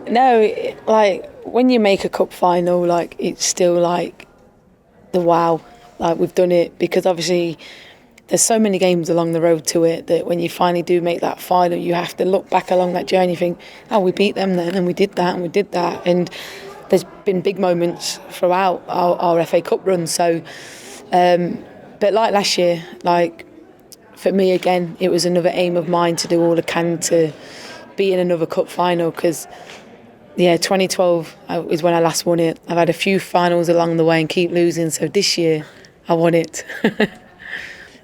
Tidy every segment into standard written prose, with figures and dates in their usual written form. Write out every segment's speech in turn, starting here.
No, like when you make a cup final, like it's still like the wow, like we've done it, because obviously there's so many games along the road to it that when you finally do make that final, you have to look back along that journey and think, oh, we beat them then, and we did that, and we did that. And there's been big moments throughout our FA Cup run. So, but like last year, like for me again, it was another aim of mine to do all I can to be in another cup final, because 2012 is when I last won it. I've had a few finals along the way and keep losing, so this year I won it.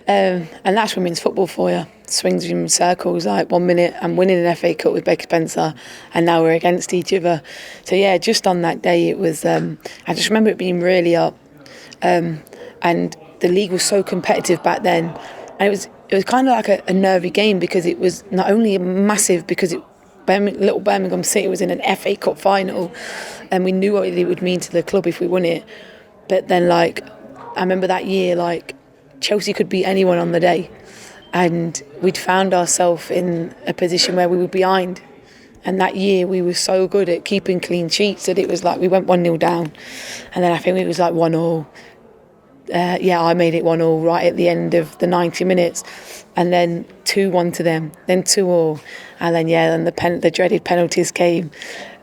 And that's women's football for you. Swings in circles, like 1 minute I'm winning an FA Cup with Becky Spencer and now we're against each other. So yeah, just on that day it was, I just remember it being really up, and the league was so competitive back then, and it was kind of like a nervy game, because it was not only massive because little Birmingham City was in an FA Cup final and we knew what it would mean to the club if we won it, but then like I remember that year, like Chelsea could beat anyone on the day, and we'd found ourselves in a position where we were behind, and that year we were so good at keeping clean sheets that it was like we went 1-0 down, and then I think it was like 1-0. I made it 1-0 right at the end of the 90 minutes, and then 2-1 to them, then 2-2, and then the dreaded penalties came,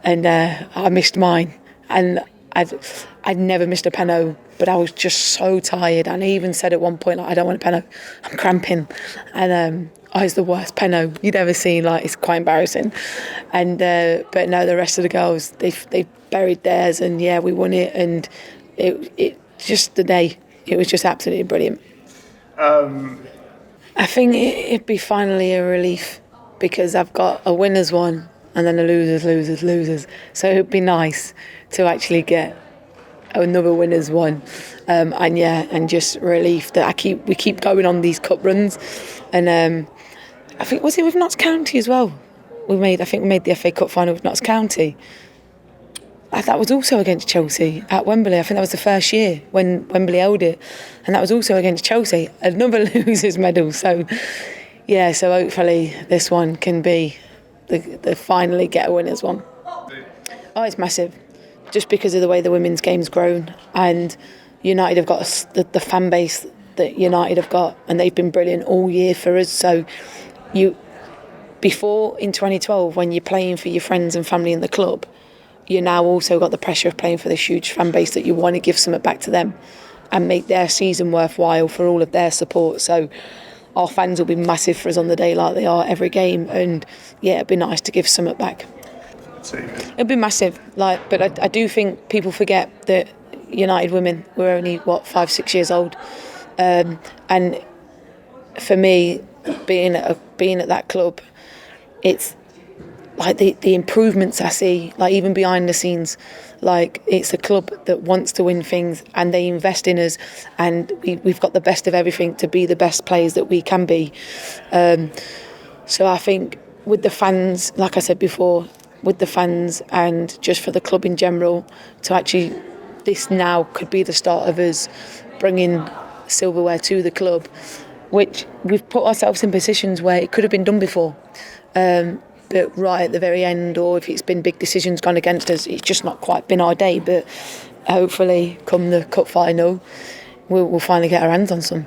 and I missed mine, and I'd never missed a penalty, but I was just so tired, and I even said at one point, like, I don't want a penalty, I'm cramping, and it's the worst penalty you'd ever seen, like it's quite embarrassing, and but no, the rest of the girls they buried theirs, and yeah, we won it, and it just the day. It was just absolutely brilliant. I think it'd be finally a relief, because I've got a winners one and then a losers. So it'd be nice to actually get another winners one, and just relief that we keep going on these cup runs, and I think was it with Notts County as well. We made the FA Cup final with Notts County. That was also against Chelsea at Wembley. I think that was the first year when Wembley held it, and that was also against Chelsea, another losers medal. So yeah, so hopefully this one can be the finally get a winners one. Oh, it's massive, just because of the way the women's game's grown, and United have got the fan base that United have got, and they've been brilliant all year for us. So before in 2012, when you're playing for your friends and family in the club, you now also got the pressure of playing for this huge fan base that you want to give something back to them and make their season worthwhile for all of their support. So our fans will be massive for us on the day, like they are every game, and yeah, it'd be nice to give something back. It'd be massive, but I do think people forget that United women were only 5-6 years old, and for me, being at that club, it's like the improvements I see, like even behind the scenes, like it's a club that wants to win things, and they invest in us, and we've got the best of everything to be the best players that we can be. So I think with the fans, like I said before, with the fans and just for the club in general, to actually, this now could be the start of us bringing silverware to the club, which we've put ourselves in positions where it could have been done before. But right at the very end, or if it's been big decisions gone against us, it's just not quite been our day. But hopefully, come the cup final, we'll finally get our hands on some.